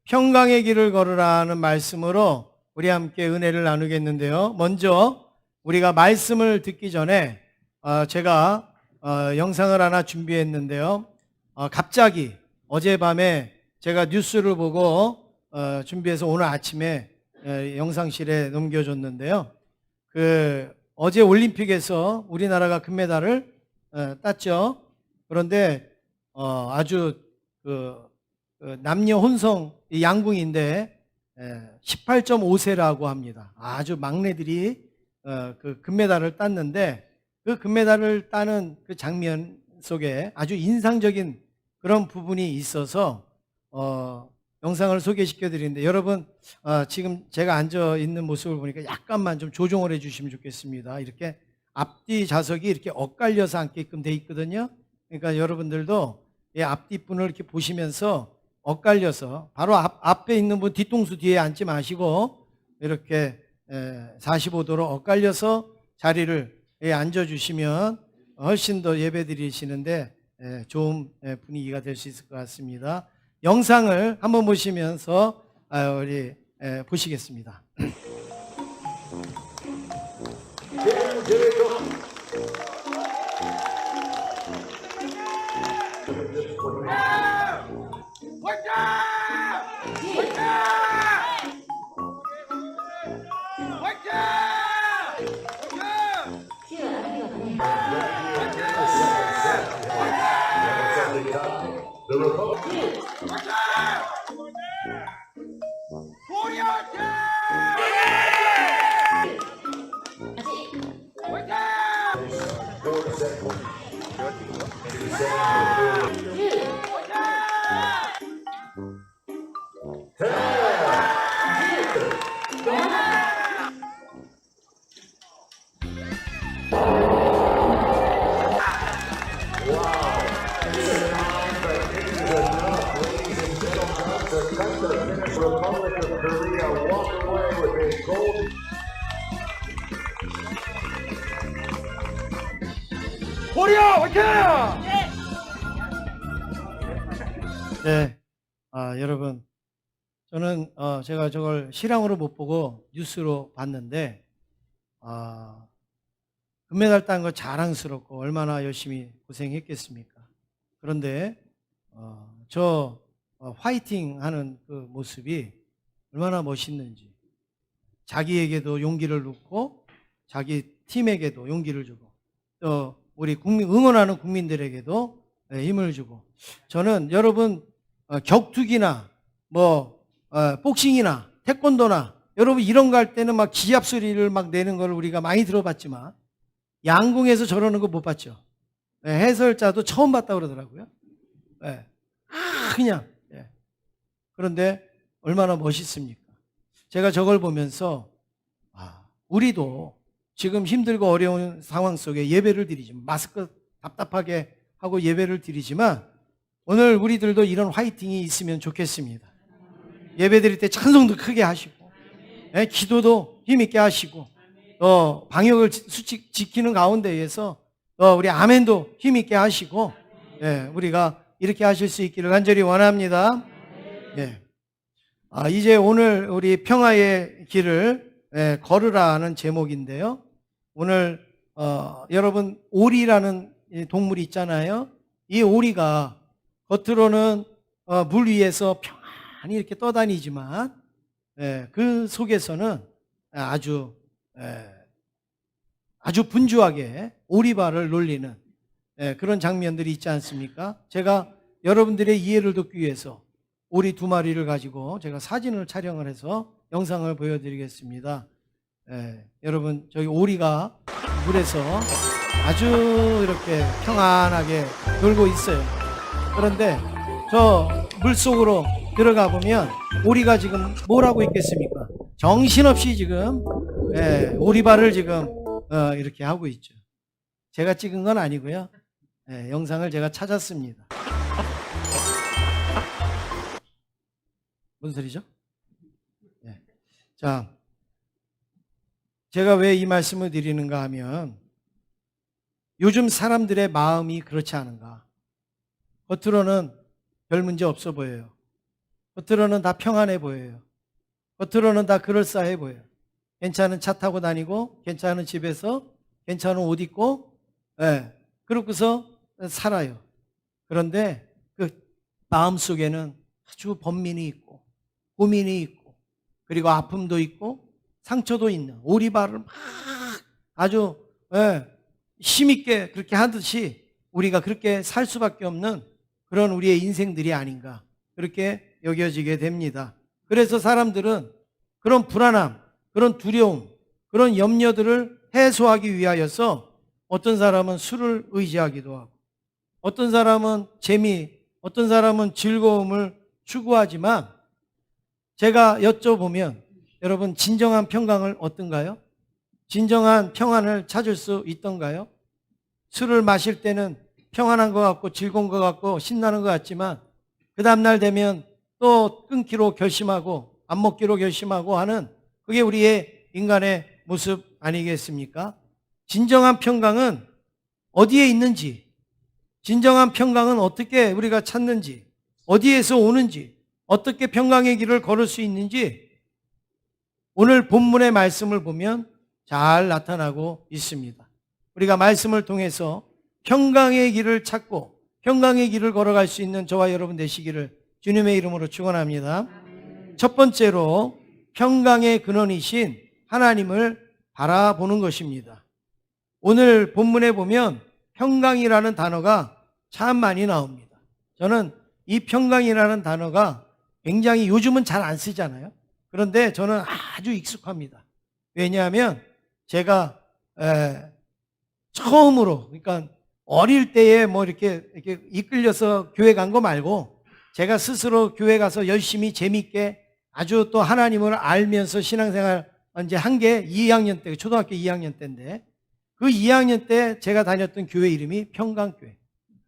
평강의 길을 걸으라는 말씀으로 우리 함께 은혜를 나누겠는데요. 먼저 우리가 말씀을 듣기 전에 제가 영상을 하나 준비했는데요. 갑자기 어젯밤에 제가 뉴스를 보고 준비해서 오늘 아침에 영상실에 넘겨줬는데요. 어제 올림픽에서 우리나라가 금메달을 땄죠. 그런데 아주 남녀 혼성 양궁인데 18.5세라고 합니다. 아주 막내들이 그 금메달을 땄는데 그 금메달을 따는 그 장면 속에 아주 인상적인 그런 부분이 있어서 영상을 소개시켜 드리는데, 여러분 지금 제가 앉아 있는 모습을 보니까 약간만 좀 조정을 해 주시면 좋겠습니다. 이렇게 앞뒤 좌석이 이렇게 엇갈려서 앉게끔 돼 있거든요. 그러니까 여러분들도 이 앞뒷분을 이렇게 보시면서 엇갈려서 바로 앞에 있는 분 뒤통수 뒤에 앉지 마시고 이렇게 45도로 엇갈려서 자리를 앉아주시면 훨씬 더 예배 드리시는데 좋은 분위기가 될 수 있을 것 같습니다. 영상을 한번 보시면서 우리 보시겠습니다. 코리아 화이팅! 네, 여러분, 저는 제가 저걸 실황으로 못 보고 뉴스로 봤는데 금메달 딴 거 자랑스럽고 얼마나 열심히 고생했겠습니까? 그런데 저 화이팅 하는 그 모습이 얼마나 멋있는지, 자기에게도 용기를 줬고 자기 팀에게도 용기를 주고 또 우리 응원하는 국민들에게도 힘을 주고, 저는 여러분 격투기나 복싱이나 태권도나 여러분 이런 거 할 때는 막 기합 소리를 막 내는 걸 우리가 많이 들어봤지만 양궁에서 저러는 거 못 봤죠. 해설자도 처음 봤다 그러더라고요. 그냥. 그런데 얼마나 멋있습니까? 제가 저걸 보면서 우리도 지금 힘들고 어려운 상황 속에 예배를 드리지만, 마스크 답답하게 하고 예배를 드리지만 오늘 우리들도 이런 화이팅이 있으면 좋겠습니다. 예배 드릴 때 찬송도 크게 하시고 기도도 힘있게 하시고 방역을 수칙 지키는 가운데에서 우리 아멘도 힘있게 하시고 우리가 이렇게 하실 수 있기를 간절히 원합니다. 이제 오늘 우리 평화의 길을 걸으라는 제목인데요. 오늘 여러분 오리라는 동물이 있잖아요. 이 오리가 겉으로는 물 위에서 평안히 이렇게 떠다니지만 그 속에서는 아주 분주하게 오리발을 놀리는 그런 장면들이 있지 않습니까? 제가 여러분들의 이해를 돕기 위해서 오리 2마리를 가지고 제가 사진을 촬영을 해서 영상을 보여드리겠습니다. 여러분, 저기 오리가 물에서 아주 이렇게 평안하게 놀고 있어요. 그런데 저 물속으로 들어가 보면 오리가 지금 뭘 하고 있겠습니까? 정신없이 지금 오리발을 지금 이렇게 하고 있죠. 제가 찍은 건 아니고요. 영상을 제가 찾았습니다. 무슨 소리죠? 자, 제가 왜 이 말씀을 드리는가 하면 요즘 사람들의 마음이 그렇지 않은가. 겉으로는 별 문제 없어 보여요. 겉으로는 다 평안해 보여요. 겉으로는 다 그럴싸해 보여요. 괜찮은 차 타고 다니고, 괜찮은 집에서, 괜찮은 옷 입고, 예, 그러고서 살아요. 그런데 그 마음속에는 아주 번민이 있고, 고민이 있고, 그리고 아픔도 있고, 상처도 있는, 오리발을 막 아주, 예, 힘있게 그렇게 하듯이 우리가 그렇게 살 수밖에 없는 그런 우리의 인생들이 아닌가, 그렇게 여겨지게 됩니다. 그래서 사람들은 그런 불안함, 그런 두려움, 그런 염려들을 해소하기 위하여서 어떤 사람은 술을 의지하기도 하고, 어떤 사람은 재미, 어떤 사람은 즐거움을 추구하지만, 제가 여쭤보면 여러분, 진정한 평강을 얻던가요? 진정한 평안을 찾을 수 있던가요? 술을 마실 때는 평안한 것 같고 즐거운 것 같고 신나는 것 같지만, 그 다음날 되면 또 끊기로 결심하고 안 먹기로 결심하고 하는, 그게 우리의 인간의 모습 아니겠습니까? 진정한 평강은 어디에 있는지, 진정한 평강은 어떻게 우리가 찾는지, 어디에서 오는지, 어떻게 평강의 길을 걸을 수 있는지 오늘 본문의 말씀을 보면 잘 나타나고 있습니다. 우리가 말씀을 통해서 평강의 길을 찾고 평강의 길을 걸어갈 수 있는 저와 여러분 되시기를 주님의 이름으로 축원합니다. 첫 번째로 평강의 근원이신 하나님을 바라보는 것입니다. 오늘 본문에 보면 평강이라는 단어가 참 많이 나옵니다. 저는 이 평강이라는 단어가 굉장히, 요즘은 잘 안 쓰잖아요. 그런데 저는 아주 익숙합니다. 왜냐하면 제가 처음으로, 그러니까 어릴 때에 뭐 이렇게 이끌려서 교회 간 거 말고, 제가 스스로 교회 가서 열심히 재밌게 아주 또 하나님을 알면서 신앙생활 이제 한 게 2학년 때, 초등학교 2학년 때인데, 그 2학년 때 제가 다녔던 교회 이름이 평강교회.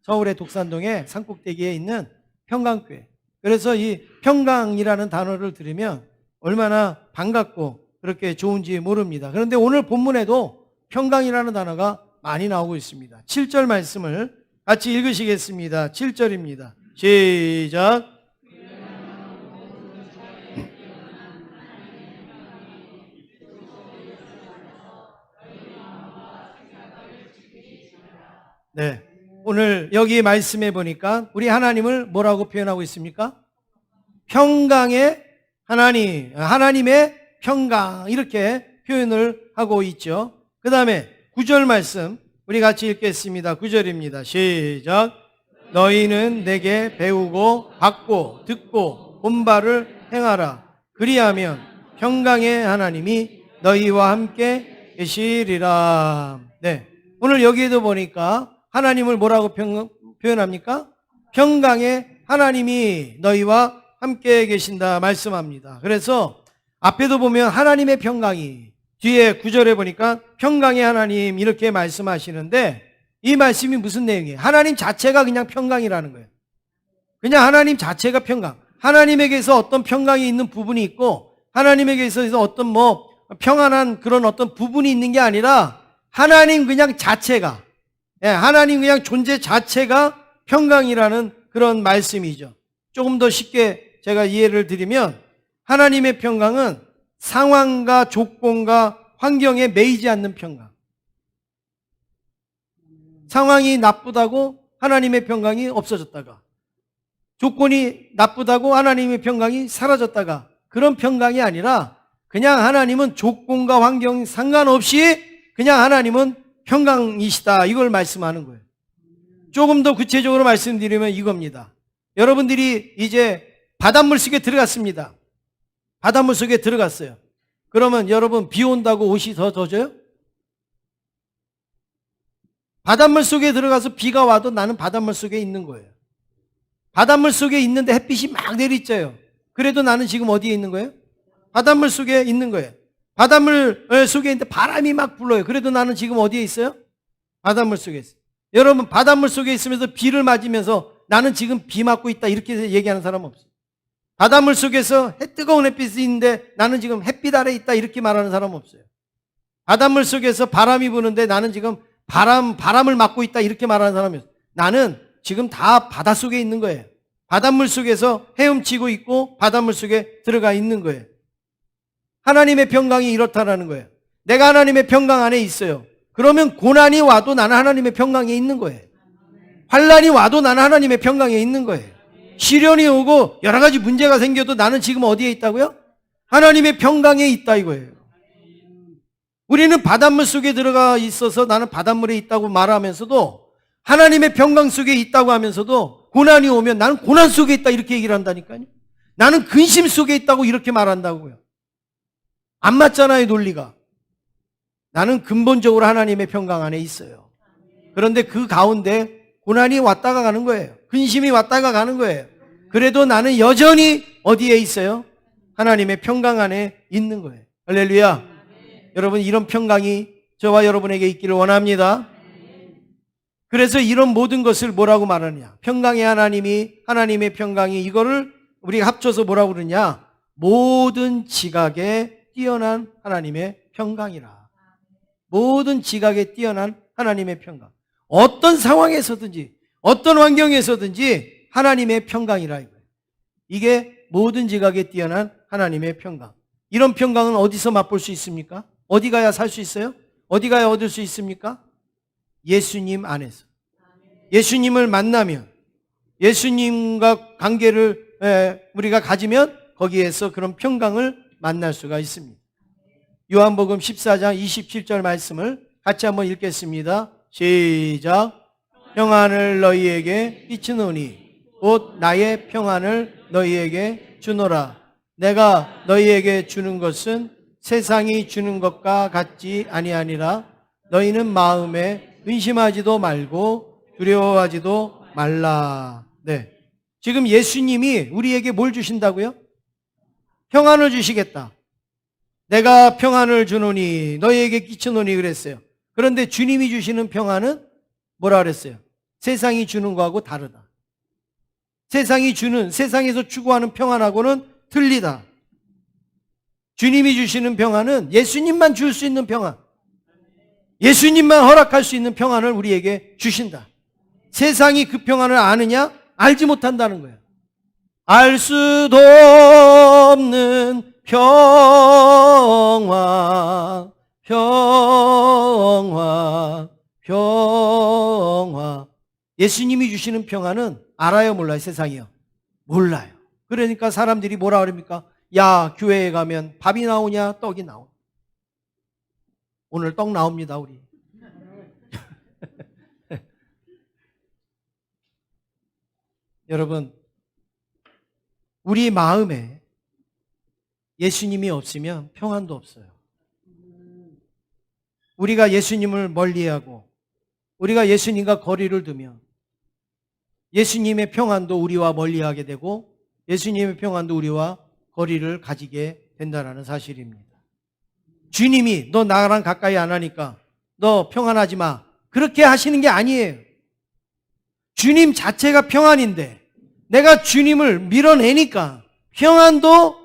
서울의 독산동에 산꼭대기에 있는 평강교회. 그래서 이 평강이라는 단어를 들으면 얼마나 반갑고 그렇게 좋은지 모릅니다. 그런데 오늘 본문에도 평강이라는 단어가 많이 나오고 있습니다. 7절 말씀을 같이 읽으시겠습니다. 7절입니다. 시작. 네. 오늘 여기 말씀해 보니까 우리 하나님을 뭐라고 표현하고 있습니까? 평강의 하나님, 하나님의 평강, 이렇게 표현을 하고 있죠. 그 다음에 9절 말씀 우리 같이 읽겠습니다. 9절입니다. 시작. 너희는 내게 배우고 받고 듣고 본 바를 행하라. 그리하면 평강의 하나님이 너희와 함께 계시리라. 네. 오늘 여기에도 보니까 하나님을 뭐라고 표현합니까? 평강의 하나님이 너희와 함께 계신다 말씀합니다. 그래서 앞에도 보면 하나님의 평강이, 뒤에 9절에 보니까 평강의 하나님 이렇게 말씀하시는데, 이 말씀이 무슨 내용이에요? 하나님 자체가 그냥 평강이라는 거예요. 그냥 하나님 자체가 평강. 하나님에게서 어떤 평강이 있는 부분이 있고, 하나님에게서 어떤 뭐 평안한 그런 어떤 부분이 있는 게 아니라, 하나님 그냥 자체가, 하나님 그냥 존재 자체가 평강이라는 그런 말씀이죠. 조금 더 쉽게 제가 이해를 드리면, 하나님의 평강은 상황과 조건과 환경에 매이지 않는 평강. 상황이 나쁘다고 하나님의 평강이 없어졌다가, 조건이 나쁘다고 하나님의 평강이 사라졌다가, 그런 평강이 아니라 그냥 하나님은 조건과 환경 상관없이 그냥 하나님은 평강이시다, 이걸 말씀하는 거예요. 조금 더 구체적으로 말씀드리면 이겁니다. 여러분들이 이제 바닷물 속에 들어갔습니다. 바닷물 속에 들어갔어요. 그러면 여러분, 비 온다고 옷이 더 젖어요? 바닷물 속에 들어가서 비가 와도 나는 바닷물 속에 있는 거예요. 바닷물 속에 있는데 햇빛이 막 내리쬐요. 그래도 나는 지금 어디에 있는 거예요? 바닷물 속에 있는 거예요. 바닷물 속에 있는데 바람이 막 불어요. 그래도 나는 지금 어디에 있어요? 바닷물 속에 있어요. 여러분, 바닷물 속에 있으면서 비를 맞으면서 나는 지금 비 맞고 있다, 이렇게 얘기하는 사람 없어요. 바닷물 속에서 뜨거운 햇빛이 있는데 나는 지금 햇빛 아래 있다, 이렇게 말하는 사람 없어요. 바닷물 속에서 바람이 부는데 나는 지금 바람을 맞고 있다, 이렇게 말하는 사람이 없어요. 나는 지금 다 바닷속에 있는 거예요. 바닷물 속에서 헤엄치고 있고 바닷물 속에 들어가 있는 거예요. 하나님의 평강이 이렇다라는 거예요. 내가 하나님의 평강 안에 있어요. 그러면 고난이 와도 나는 하나님의 평강에 있는 거예요. 환난이 와도 나는 하나님의 평강에 있는 거예요. 시련이 오고 여러 가지 문제가 생겨도 나는 지금 어디에 있다고요? 하나님의 평강에 있다 이거예요. 우리는 바닷물 속에 들어가 있어서 나는 바닷물에 있다고 말하면서도 하나님의 평강 속에 있다고 하면서도 고난이 오면 나는 고난 속에 있다 이렇게 얘기를 한다니까요. 나는 근심 속에 있다고 이렇게 말한다고요. 안 맞잖아요, 논리가. 나는 근본적으로 하나님의 평강 안에 있어요. 그런데 그 가운데 고난이 왔다가 가는 거예요. 근심이 왔다가 가는 거예요. 그래도 나는 여전히 어디에 있어요? 하나님의 평강 안에 있는 거예요. 할렐루야. 여러분, 이런 평강이 저와 여러분에게 있기를 원합니다. 그래서 이런 모든 것을 뭐라고 말하느냐? 평강의 하나님이, 하나님의 평강이, 이거를 우리가 합쳐서 뭐라고 그러냐? 모든 지각에 뛰어난 하나님의 평강이라. 모든 지각에 뛰어난 하나님의 평강. 어떤 상황에서든지 어떤 환경에서든지 하나님의 평강이라 이거예요. 이게 모든 지각에 뛰어난 하나님의 평강. 이런 평강은 어디서 맛볼 수 있습니까? 어디 가야 살 수 있어요? 어디 가야 얻을 수 있습니까? 예수님 안에서. 예수님을 만나면, 예수님과 관계를 우리가 가지면 거기에서 그런 평강을 만날 수가 있습니다. 요한복음 14장 27절 말씀을 같이 한번 읽겠습니다. 시작. 평안을 너희에게 끼치노니 곧 나의 평안을 너희에게 주노라. 내가 너희에게 주는 것은 세상이 주는 것과 같지 아니하니라. 너희는 마음에 근심하지도 말고 두려워하지도 말라. 네. 지금 예수님이 우리에게 뭘 주신다고요? 평안을 주시겠다. 내가 평안을 주노니 너희에게 끼치노니 그랬어요. 그런데 주님이 주시는 평안은 뭐라 그랬어요? 세상이 주는 거하고 다르다. 세상이 주는, 세상에서 추구하는 평안하고는 틀리다. 주님이 주시는 평안은 예수님만 줄 수 있는 평안, 예수님만 허락할 수 있는 평안을 우리에게 주신다. 세상이 그 평안을 아느냐? 알지 못한다는 거예요. 알 수도 없는 평화, 평화, 평화. 예수님이 주시는 평화는 알아요, 몰라요? 세상이요? 몰라요. 그러니까 사람들이 뭐라 그럽니까? 야, 교회에 가면 밥이 나오냐, 떡이 나오냐. 오늘 떡 나옵니다, 우리. 여러분, 우리 마음에 예수님이 없으면 평안도 없어요. 우리가 예수님을 멀리하고 우리가 예수님과 거리를 두면 예수님의 평안도 우리와 멀리하게 되고 예수님의 평안도 우리와 거리를 가지게 된다는 사실입니다. 주님이 너 나랑 가까이 안 하니까 너 평안하지 마, 그렇게 하시는 게 아니에요. 주님 자체가 평안인데 내가 주님을 밀어내니까 평안도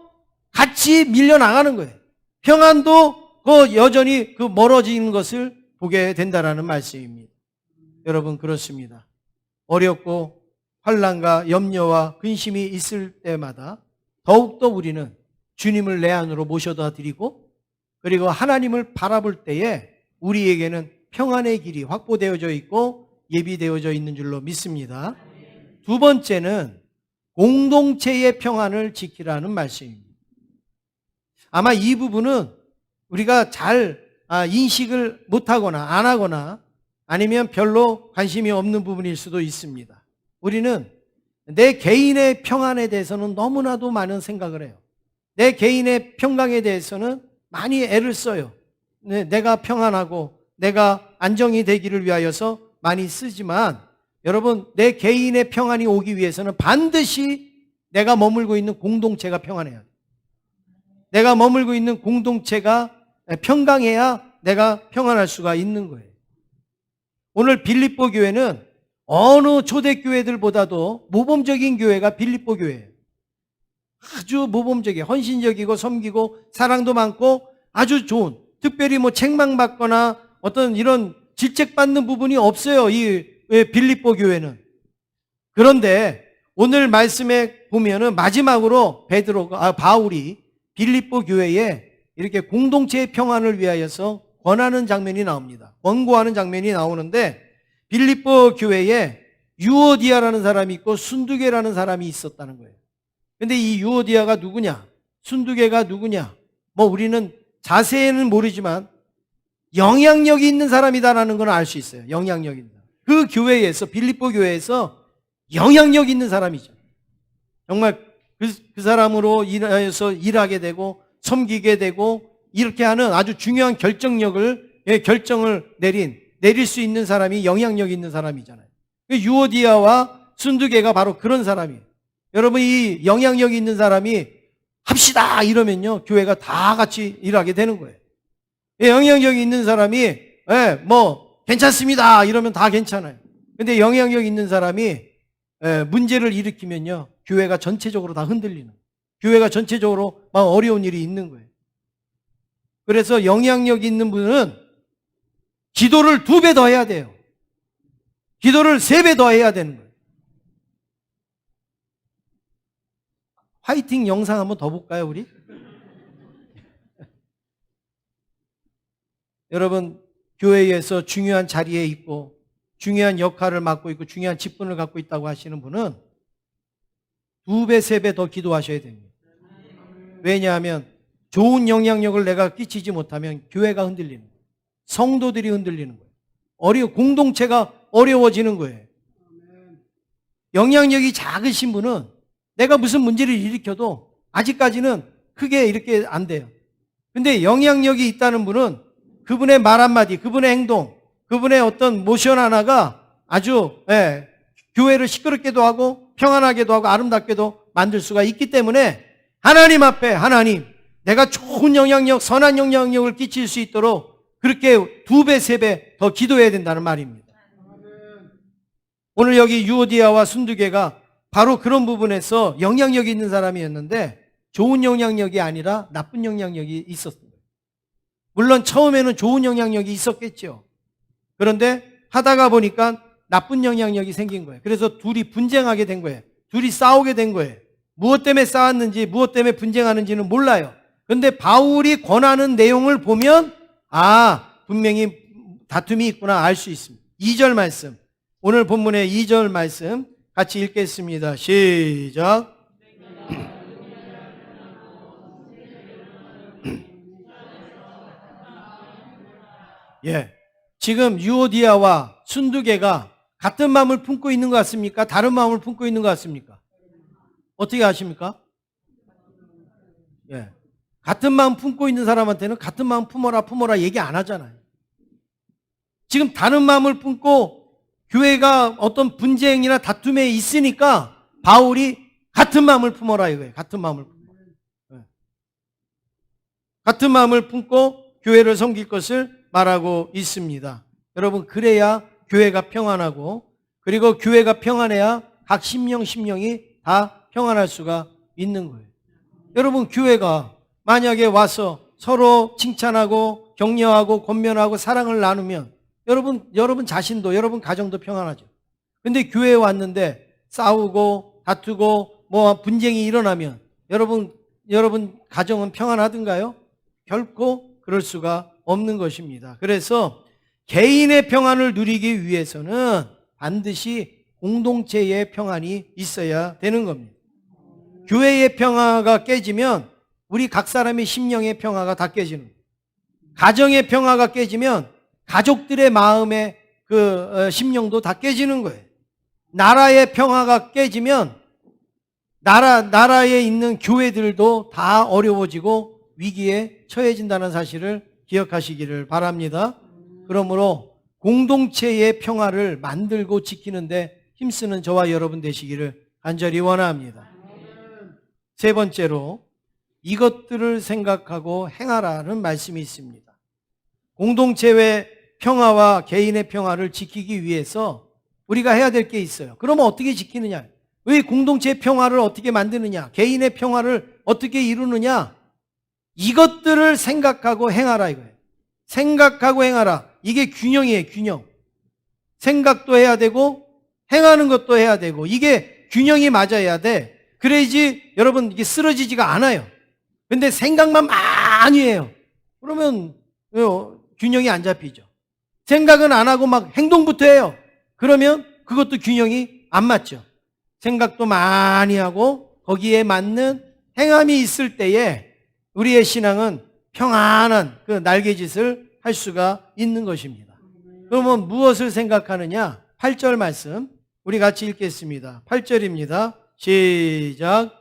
같이 밀려나가는 거예요. 평안도 여전히 멀어지는 것을 보게 된다는 말씀입니다. 여러분, 그렇습니다. 어렵고 환난과 염려와 근심이 있을 때마다 더욱더 우리는 주님을 내 안으로 모셔다 드리고, 그리고 하나님을 바라볼 때에 우리에게는 평안의 길이 확보되어져 있고 예비되어져 있는 줄로 믿습니다. 두 번째는 공동체의 평안을 지키라는 말씀입니다. 아마 이 부분은 우리가 잘 인식을 못하거나 안 하거나 아니면 별로 관심이 없는 부분일 수도 있습니다. 우리는 내 개인의 평안에 대해서는 너무나도 많은 생각을 해요. 내 개인의 평강에 대해서는 많이 애를 써요. 내가 평안하고 내가 안정이 되기를 위하여서 많이 쓰지만, 여러분, 내 개인의 평안이 오기 위해서는 반드시 내가 머물고 있는 공동체가 평안해야 돼요. 내가 머물고 있는 공동체가 평강해야 내가 평안할 수가 있는 거예요. 오늘 빌립보 교회는 어느 초대교회들보다도 모범적인 교회가 빌립보 교회예요. 아주 모범적이에요. 헌신적이고 섬기고 사랑도 많고 아주 좋은, 특별히 책망받거나 어떤 이런 질책받는 부분이 없어요, 이 빌립보 교회는. 그런데 오늘 말씀에 보면은 마지막으로 바울이 빌립보 교회에 이렇게 공동체의 평안을 위하여서 권하는 장면이 나옵니다. 권고하는 장면이 나오는데 빌립보 교회에 유오디아라는 사람이 있고 순두계라는 사람이 있었다는 거예요. 근데 이 유오디아가 누구냐? 순두계가 누구냐? 뭐 우리는 자세히는 모르지만 영향력이 있는 사람이다라는 건 알 수 있어요. 영향력 있는 사람. 그 교회에서, 빌립보 교회에서 영향력 있는 사람이죠. 정말 그 사람으로 인하여서 일하게 되고 섬기게 되고 이렇게 하는 아주 중요한 결정을 내릴 수 있는 사람이 영향력 있는 사람이잖아요. 유오디아와 순두계가 바로 그런 사람이에요. 여러분, 이 영향력 있는 사람이 합시다 이러면요 교회가 다 같이 일하게 되는 거예요. 영향력 있는 사람이 괜찮습니다 이러면 다 괜찮아요. 근데 영향력 있는 사람이 문제를 일으키면요 교회가 전체적으로 다 흔들리는 거예요. 교회가 전체적으로 막 어려운 일이 있는 거예요. 그래서 영향력 있는 분은 기도를 2배 더 해야 돼요. 기도를 3배 더 해야 되는 거예요. 화이팅 영상 한번 더 볼까요, 우리? 여러분, 교회에서 중요한 자리에 있고 중요한 역할을 맡고 있고 중요한 직분을 갖고 있다고 하시는 분은 2배, 3배 더 기도하셔야 됩니다. 왜냐하면 좋은 영향력을 내가 끼치지 못하면 교회가 흔들리는 거예요. 성도들이 흔들리는 거예요. 공동체가 어려워지는 거예요. 영향력이 작으신 분은 내가 무슨 문제를 일으켜도 아직까지는 크게 이렇게 안 돼요. 근데 영향력이 있다는 분은 그분의 말 한마디, 그분의 행동, 그분의 어떤 모션 하나가 아주 교회를 시끄럽게도 하고 평안하게도 하고 아름답게도 만들 수가 있기 때문에 하나님 앞에 하나님 내가 좋은 영향력, 선한 영향력을 끼칠 수 있도록 그렇게 2배, 3배 더 기도해야 된다는 말입니다. 오늘 여기 유오디아와 순두계가 바로 그런 부분에서 영향력이 있는 사람이었는데 좋은 영향력이 아니라 나쁜 영향력이 있었어요. 물론 처음에는 좋은 영향력이 있었겠죠. 그런데 하다가 보니까 나쁜 영향력이 생긴 거예요. 그래서 둘이 분쟁하게 된 거예요. 둘이 싸우게 된 거예요. 무엇 때문에 싸웠는지 무엇 때문에 분쟁하는지는 몰라요. 그런데 바울이 권하는 내용을 보면 분명히 다툼이 있구나 알 수 있습니다. 2절 말씀, 오늘 본문의 2절 말씀 같이 읽겠습니다. 시작. 지금 유오디아와 순두계가 같은 마음을 품고 있는 것 같습니까? 다른 마음을 품고 있는 것 같습니까? 어떻게 아십니까? 같은 마음 품고 있는 사람한테는 같은 마음 품어라 얘기 안 하잖아요. 지금 다른 마음을 품고 교회가 어떤 분쟁이나 다툼에 있으니까 바울이 같은 마음을 품어라 이거예요. 같은 마음을 품어. 같은 마음을 품고 교회를 섬길 것을 말하고 있습니다. 여러분, 그래야 교회가 평안하고 그리고 교회가 평안해야 각 심령이 다 평안할 수가 있는 거예요. 여러분, 교회가 만약에 와서 서로 칭찬하고 격려하고 권면하고 사랑을 나누면 여러분 자신도 여러분 가정도 평안하죠. 근데 교회에 왔는데 싸우고 다투고 분쟁이 일어나면 여러분 가정은 평안하든가요? 결코 그럴 수가 없는 것입니다. 그래서 개인의 평안을 누리기 위해서는 반드시 공동체의 평안이 있어야 되는 겁니다. 교회의 평화가 깨지면 우리 각 사람의 심령의 평화가 다 깨지는 거예요. 가정의 평화가 깨지면 가족들의 마음의 심령도 다 깨지는 거예요. 나라의 평화가 깨지면 나라에 있는 교회들도 다 어려워지고 위기에 처해진다는 사실을 기억하시기를 바랍니다. 그러므로 공동체의 평화를 만들고 지키는데 힘쓰는 저와 여러분 되시기를 간절히 원합니다. 3번째로 이것들을 생각하고 행하라는 말씀이 있습니다. 공동체의 평화와 개인의 평화를 지키기 위해서 우리가 해야 될 게 있어요. 그러면 어떻게 지키느냐? 왜 공동체의 평화를 어떻게 만드느냐? 개인의 평화를 어떻게 이루느냐? 이것들을 생각하고 행하라 이거예요. 생각하고 행하라. 이게 균형이에요, 균형. 생각도 해야 되고 행하는 것도 해야 되고 이게 균형이 맞아야 돼. 그래야지 여러분 이게 쓰러지지가 않아요. 근데 생각만 많이 해요. 그러면 균형이 안 잡히죠. 생각은 안 하고 막 행동부터 해요. 그러면 그것도 균형이 안 맞죠. 생각도 많이 하고 거기에 맞는 행함이 있을 때에 우리의 신앙은 평안한 그 날개짓을 할 수가 있는 것입니다. 그러면 무엇을 생각하느냐? 8절 말씀 우리 같이 읽겠습니다. 8절입니다. 시작.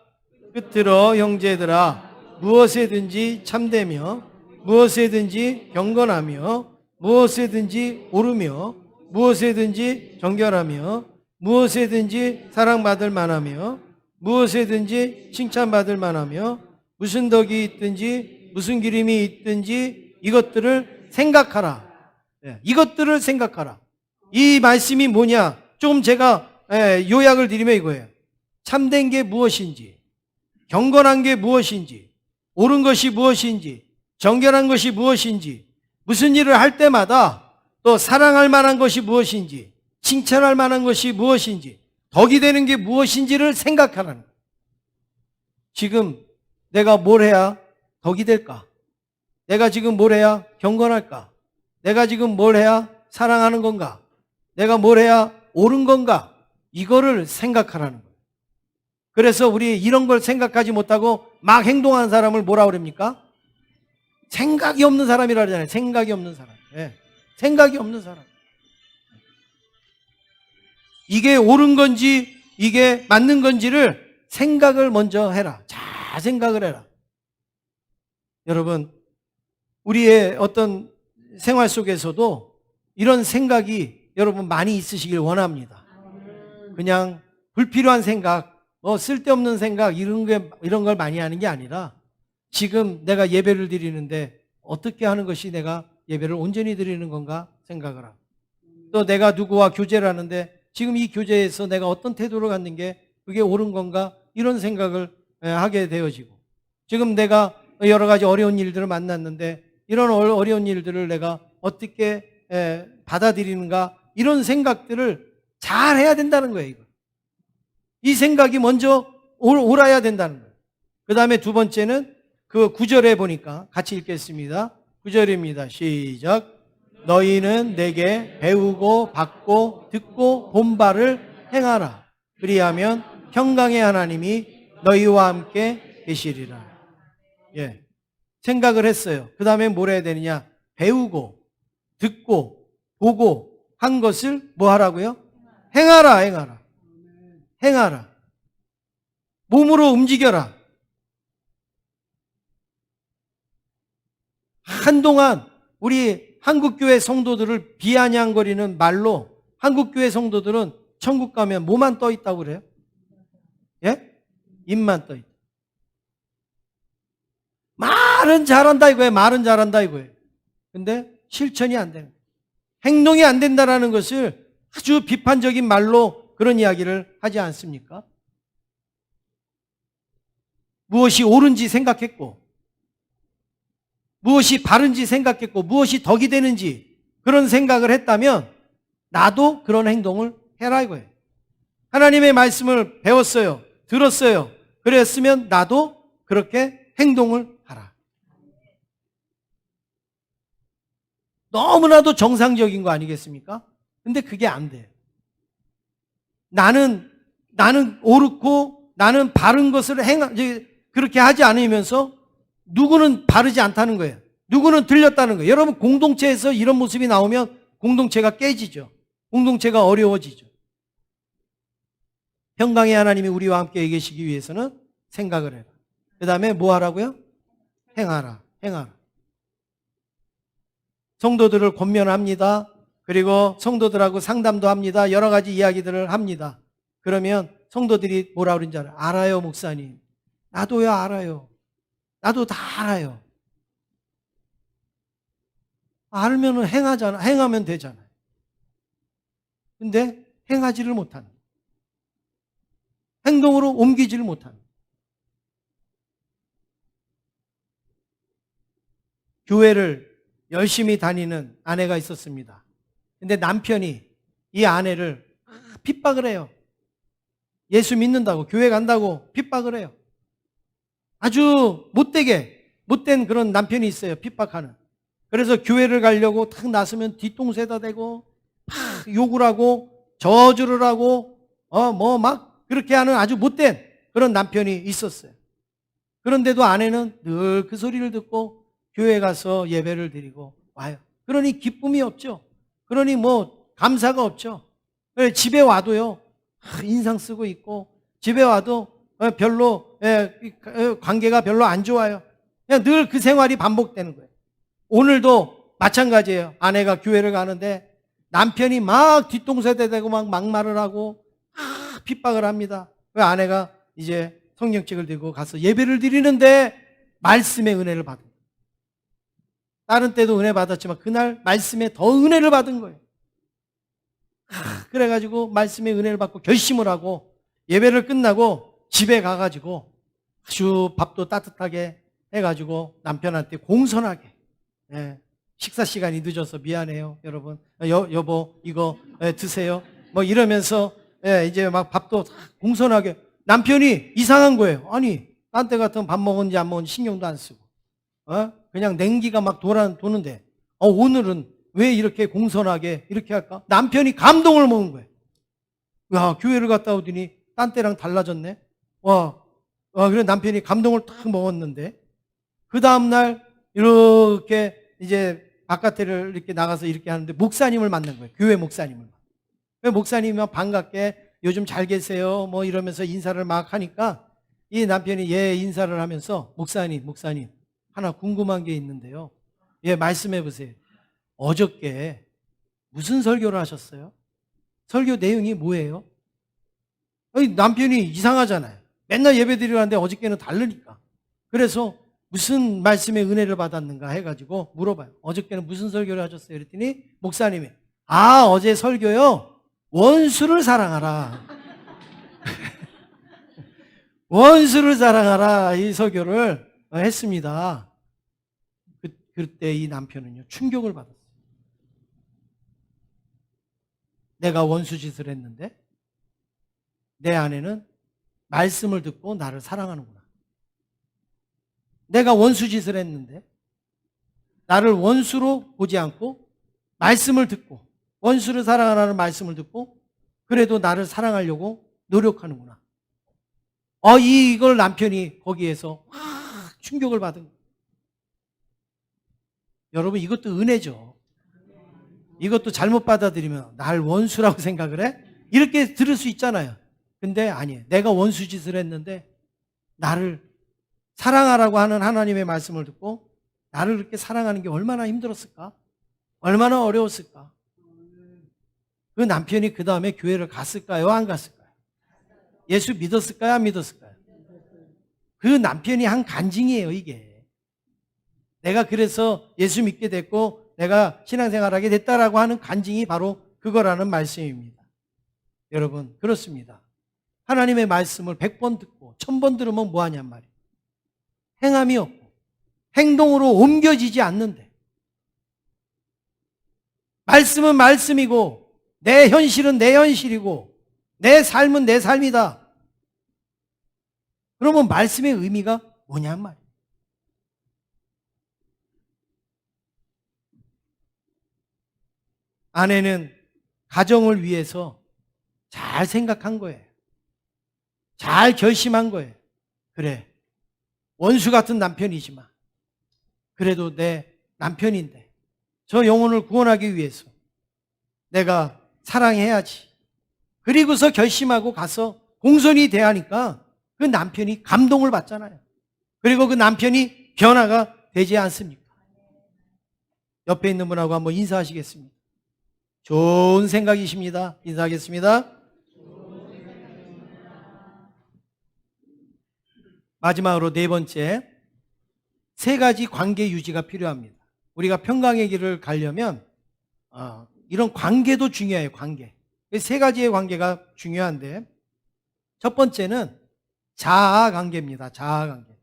끝으로 형제들아 무엇에든지 참되며 무엇에든지 경건하며 무엇에든지 오르며 무엇에든지 정결하며 무엇에든지 사랑받을 만하며 무엇에든지 칭찬받을 만하며 무슨 덕이 있든지 무슨 기림이 있든지 이것들을 생각하라. 이것들을 생각하라. 이 말씀이 뭐냐? 조금 제가 요약을 드리면 이거예요. 참된 게 무엇인지, 경건한 게 무엇인지, 옳은 것이 무엇인지, 정결한 것이 무엇인지, 무슨 일을 할 때마다 또 사랑할 만한 것이 무엇인지, 칭찬할 만한 것이 무엇인지, 덕이 되는 게 무엇인지를 생각하라는 거예요. 지금 내가 뭘 해야 덕이 될까? 내가 지금 뭘 해야 경건할까? 내가 지금 뭘 해야 사랑하는 건가? 내가 뭘 해야 옳은 건가? 이거를 생각하라는 거예요. 그래서 우리 이런 걸 생각하지 못하고 막 행동하는 사람을 뭐라 그럽니까? 생각이 없는 사람이라 그러잖아요. 생각이 없는 사람. 네. 생각이 없는 사람. 이게 옳은 건지 이게 맞는 건지를 생각을 먼저 해라. 잘 생각을 해라. 여러분, 우리의 어떤 생활 속에서도 이런 생각이 여러분 많이 있으시길 원합니다. 그냥 불필요한 생각, 쓸데없는 생각 이런 걸 많이 하는 게 아니라 지금 내가 예배를 드리는데 어떻게 하는 것이 내가 예배를 온전히 드리는 건가 생각을 하고 또 내가 누구와 교제를 하는데 지금 이 교제에서 내가 어떤 태도를 갖는 게 그게 옳은 건가 이런 생각을 하게 되어지고 지금 내가 여러 가지 어려운 일들을 만났는데 이런 어려운 일들을 내가 어떻게 받아들이는가 이런 생각들을 잘 해야 된다는 거예요. 이거. 이 생각이 먼저 옳아야 된다는 거예요. 그 다음에 두 번째는 그 9절에 보니까 같이 읽겠습니다. 9절입니다. 시작. 너희는 내게 배우고 받고 듣고 본 바를 행하라. 그리하면 평강의 하나님이 너희와 함께 계시리라. 예, 생각을 했어요. 그 다음에 뭘 해야 되느냐? 배우고 듣고 보고 한 것을 뭐 하라고요? 행하라, 행하라. 행하라. 몸으로 움직여라. 한동안 우리 한국교회 성도들을 비아냥거리는 말로 한국교회 성도들은 천국 가면 뭐만 떠 있다고 그래요? 예? 입만 떠 있다. 말은 잘한다 이거예요. 말은 잘한다 이거예요. 근데 실천이 안 되는 거예요. 행동이 안 된다는 것을 아주 비판적인 말로 그런 이야기를 하지 않습니까? 무엇이 옳은지 생각했고 무엇이 바른지 생각했고 무엇이 덕이 되는지 그런 생각을 했다면 나도 그런 행동을 해라 이거예요. 하나님의 말씀을 배웠어요. 들었어요. 그랬으면 나도 그렇게 행동을 하라. 너무나도 정상적인 거 아니겠습니까? 근데 그게 안 돼요. 나는 옳고 나는 바른 것을 그렇게 하지 않으면서 누구는 바르지 않다는 거예요. 누구는 들렸다는 거예요. 여러분 공동체에서 이런 모습이 나오면 공동체가 깨지죠. 공동체가 어려워지죠. 평강의 하나님이 우리와 함께 계시기 위해서는 생각을 해라. 그 다음에 뭐 하라고요? 행하라. 행하라. 성도들을 권면합니다. 그리고 성도들하고 상담도 합니다. 여러 가지 이야기들을 합니다. 그러면 성도들이 뭐라 그러는지 알아요? 알아요, 목사님. 나도요, 알아요. 나도 다 알아요. 알면은 행하면 되잖아요. 근데 행하지를 못하는. 행동으로 옮기지를 못하는. 교회를 열심히 다니는 아내가 있었습니다. 근데 남편이 이 아내를 핍박을 해요. 예수 믿는다고, 교회 간다고 핍박을 해요. 아주 못된 그런 남편이 있어요. 핍박하는. 그래서 교회를 가려고 탁 나서면 뒤통수에다 대고 막 욕을 하고 저주를 하고 뭐 막 그렇게 하는 아주 못된 그런 남편이 있었어요. 그런데도 아내는 늘 그 소리를 듣고 교회 가서 예배를 드리고 와요. 그러니 기쁨이 없죠. 그러니 뭐 감사가 없죠. 집에 와도요, 인상 쓰고 있고, 집에 와도 별로 관계가 별로 안 좋아요. 그냥 늘 그 생활이 반복되는 거예요. 오늘도 마찬가지예요. 아내가 교회를 가는데 남편이 막 뒤통수에 대고 막 막말을 하고 핍박을 합니다. 그 아내가 이제 성경책을 들고 가서 예배를 드리는데 말씀의 은혜를 받은 거예요. 다른 때도 은혜 받았지만 그날 말씀에 더 은혜를 받은 거예요. 그래가지고 말씀의 은혜를 받고 결심을 하고 예배를 끝나고 집에 가가지고 아주 밥도 따뜻하게 해가지고 남편한테 공손하게, 식사 시간이 늦어서 미안해요 여러분, 여보 이거 드세요 뭐 이러면서 이제 막 밥도 공손하게. 남편이 이상한 거예요. 아니 딴 때 같으면 밥 먹었는지 안 먹었는지 신경도 안 쓰고 그냥 냉기가 막 도는데 오늘은 왜 이렇게 공손하게 이렇게 할까? 남편이 감동을 먹은 거예요. 야, 교회를 갔다 오더니 딴 때랑 달라졌네. 그래 남편이 감동을 딱 먹었는데 그 다음날 이렇게 이제 바깥에를 이렇게 나가서 이렇게 하는데 목사님을 만난 거예요. 교회 목사님을. 목사님이 반갑게 요즘 잘 계세요 뭐 이러면서 인사를 막 하니까 이 남편이 인사를 하면서 목사님 하나 궁금한 게 있는데요. 말씀해 보세요. 어저께 무슨 설교를 하셨어요? 설교 내용이 뭐예요? 남편이 이상하잖아요. 맨날 예배 드리러 가는데 어저께는 다르니까. 그래서 무슨 말씀의 은혜를 받았는가 해가지고 물어봐요. 어저께는 무슨 설교를 하셨어요? 그랬더니 목사님이 어제 설교요? 원수를 사랑하라. 원수를 사랑하라 이 설교를 했습니다. 그때 이 남편은요 충격을 받았어요. 내가 원수 짓을 했는데 내 아내는 말씀을 듣고 나를 사랑하는구나. 내가 원수 짓을 했는데 나를 원수로 보지 않고 말씀을 듣고 원수를 사랑하라는 말씀을 듣고 그래도 나를 사랑하려고 노력하는구나. 이걸 남편이 거기에서 확 충격을 받은 거예요. 여러분 이것도 은혜죠. 이것도 잘못 받아들이면 날 원수라고 생각을 해? 이렇게 들을 수 있잖아요. 근데 아니에요. 내가 원수 짓을 했는데 나를 사랑하라고 하는 하나님의 말씀을 듣고 나를 그렇게 사랑하는 게 얼마나 힘들었을까? 얼마나 어려웠을까? 그 남편이 그 다음에 교회를 갔을까요? 안 갔을까요? 예수 믿었을까요? 안 믿었을까요? 그 남편이 한 간증이에요 이게. 내가 그래서 예수 믿게 됐고 내가 신앙생활하게 됐다라고 하는 간증이 바로 그거라는 말씀입니다. 여러분 그렇습니다. 하나님의 말씀을 100번 듣고 1000번 들으면 뭐하냔 말이에요. 행함이 없고 행동으로 옮겨지지 않는데 말씀은 말씀이고 내 현실은 내 현실이고 내 삶은 내 삶이다. 그러면 말씀의 의미가 뭐냔 말이에요. 아내는 가정을 위해서 잘 생각한 거예요. 잘 결심한 거예요. 그래, 원수 같은 남편이지만 그래도 내 남편인데 저 영혼을 구원하기 위해서 내가 사랑해야지. 그리고서 결심하고 가서 공손히 대하니까 그 남편이 감동을 받잖아요. 그리고 그 남편이 변화가 되지 않습니까? 옆에 있는 분하고 한번 인사하시겠습니다. 좋은 생각이십니다. 인사하겠습니다. 마지막으로 네 번째, 3가지 관계 유지가 필요합니다. 우리가 평강의 길을 가려면 이런 관계도 중요해요. 관계. 3가지의 관계가 중요한데 첫 번째는 자아 관계입니다. 자아 관계.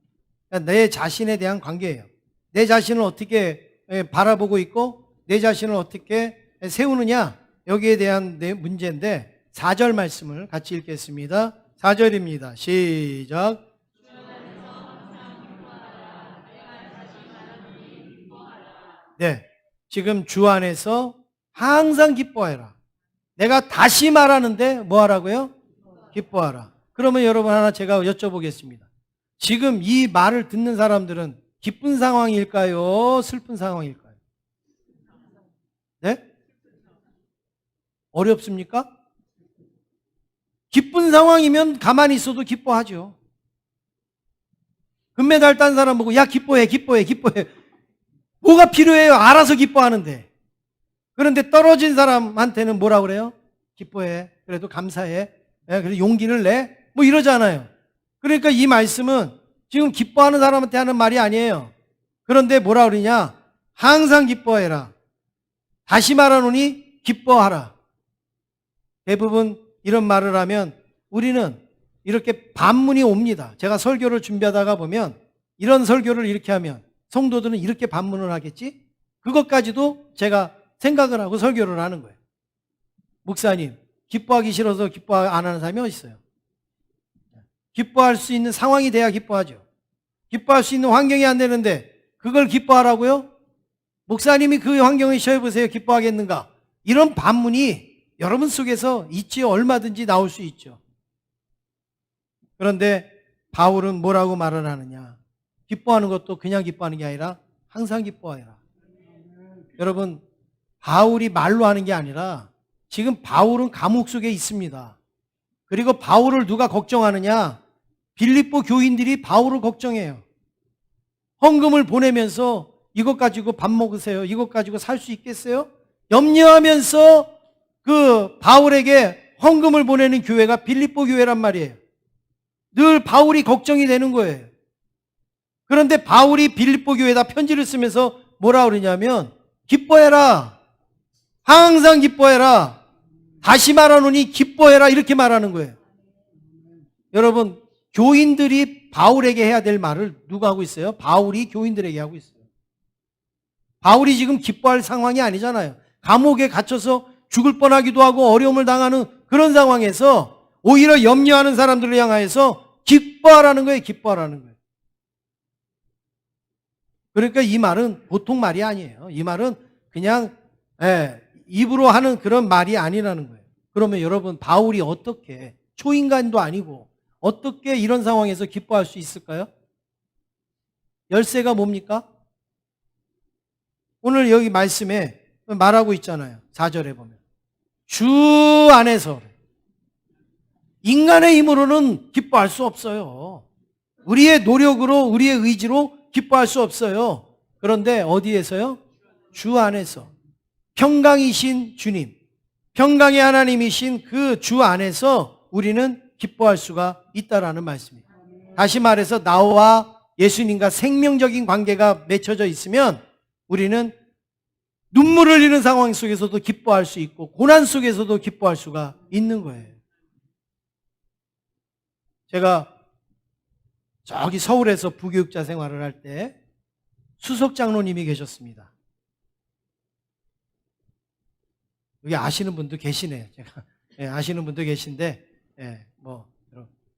그러니까 내 자신에 대한 관계예요. 내 자신을 어떻게 바라보고 있고 내 자신을 어떻게 세우느냐, 여기에 대한 문제인데 4절 말씀을 같이 읽겠습니다. 4절입니다. 시작. 네. 지금 주 안에서 항상 기뻐해라. 내가 다시 말하는데 뭐 하라고요? 기뻐하라. 그러면 여러분 하나 제가 여쭤보겠습니다. 지금 이 말을 듣는 사람들은 기쁜 상황일까요? 슬픈 상황일까요? 네? 어렵습니까? 기쁜 상황이면 가만히 있어도 기뻐하죠. 금메달 딴 사람 보고 야 기뻐해 기뻐해 기뻐해. 뭐가 필요해요? 알아서 기뻐하는데. 그런데 떨어진 사람한테는 뭐라 그래요? 기뻐해. 그래도 감사해. 그래도 용기를 내. 뭐 이러잖아요. 그러니까 이 말씀은 지금 기뻐하는 사람한테 하는 말이 아니에요. 그런데 뭐라 그러냐? 항상 기뻐해라. 다시 말하노니 기뻐하라. 대부분 이런 말을 하면 우리는 이렇게 반문이 옵니다. 제가 설교를 준비하다가 보면 이런 설교를 이렇게 하면 성도들은 이렇게 반문을 하겠지? 그것까지도 제가 생각을 하고 설교를 하는 거예요. 목사님, 기뻐하기 싫어서 기뻐 안 하는 사람이 어디 있어요? 기뻐할 수 있는 상황이 돼야 기뻐하죠. 기뻐할 수 있는 환경이 안 되는데 그걸 기뻐하라고요? 목사님이 그 환경에 처해보세요. 기뻐하겠는가? 이런 반문이 여러분 속에서 있지요. 얼마든지 나올 수 있죠. 그런데 바울은 뭐라고 말을 하느냐? 기뻐하는 것도 그냥 기뻐하는 게 아니라 항상 기뻐해라. 여러분, 바울이 말로 하는 게 아니라 지금 바울은 감옥 속에 있습니다. 그리고 바울을 누가 걱정하느냐? 빌립보 교인들이 바울을 걱정해요. 헌금을 보내면서 이것 가지고 밥 먹으세요. 이것 가지고 살 수 있겠어요? 염려하면서 그 바울에게 헌금을 보내는 교회가 빌립보 교회란 말이에요. 늘 바울이 걱정이 되는 거예요. 그런데 바울이 빌립보 교회에다 편지를 쓰면서 뭐라 그러냐면 기뻐해라. 항상 기뻐해라. 다시 말하노니 기뻐해라. 이렇게 말하는 거예요. 여러분, 교인들이 바울에게 해야 될 말을 누가 하고 있어요? 바울이 교인들에게 하고 있어요. 바울이 지금 기뻐할 상황이 아니잖아요. 감옥에 갇혀서 죽을 뻔하기도 하고 어려움을 당하는 그런 상황에서 오히려 염려하는 사람들을 향하여서 기뻐하라는 거예요. 기뻐하라는 거예요. 그러니까 이 말은 보통 말이 아니에요. 이 말은 그냥 입으로 하는 그런 말이 아니라는 거예요. 그러면 여러분, 바울이 어떻게, 초인간도 아니고 어떻게 이런 상황에서 기뻐할 수 있을까요? 열쇠가 뭡니까? 오늘 여기 말씀에 말하고 있잖아요. 4절에 보면 주 안에서. 인간의 힘으로는 기뻐할 수 없어요. 우리의 노력으로, 우리의 의지로 기뻐할 수 없어요. 그런데 어디에서요? 주 안에서. 평강이신 주님, 평강의 하나님이신 그 주 안에서 우리는 기뻐할 수가 있다라는 말씀입니다. 다시 말해서 나와 예수님과 생명적인 관계가 맺혀져 있으면 우리는 눈물을 흘리는 상황 속에서도 기뻐할 수 있고 고난 속에서도 기뻐할 수가 있는 거예요. 제가 저기 서울에서 부교육자 생활을 할 때 수석 장로님이 계셨습니다. 여기 아시는 분도 계시네요. 제가 아시는 분도 계신데,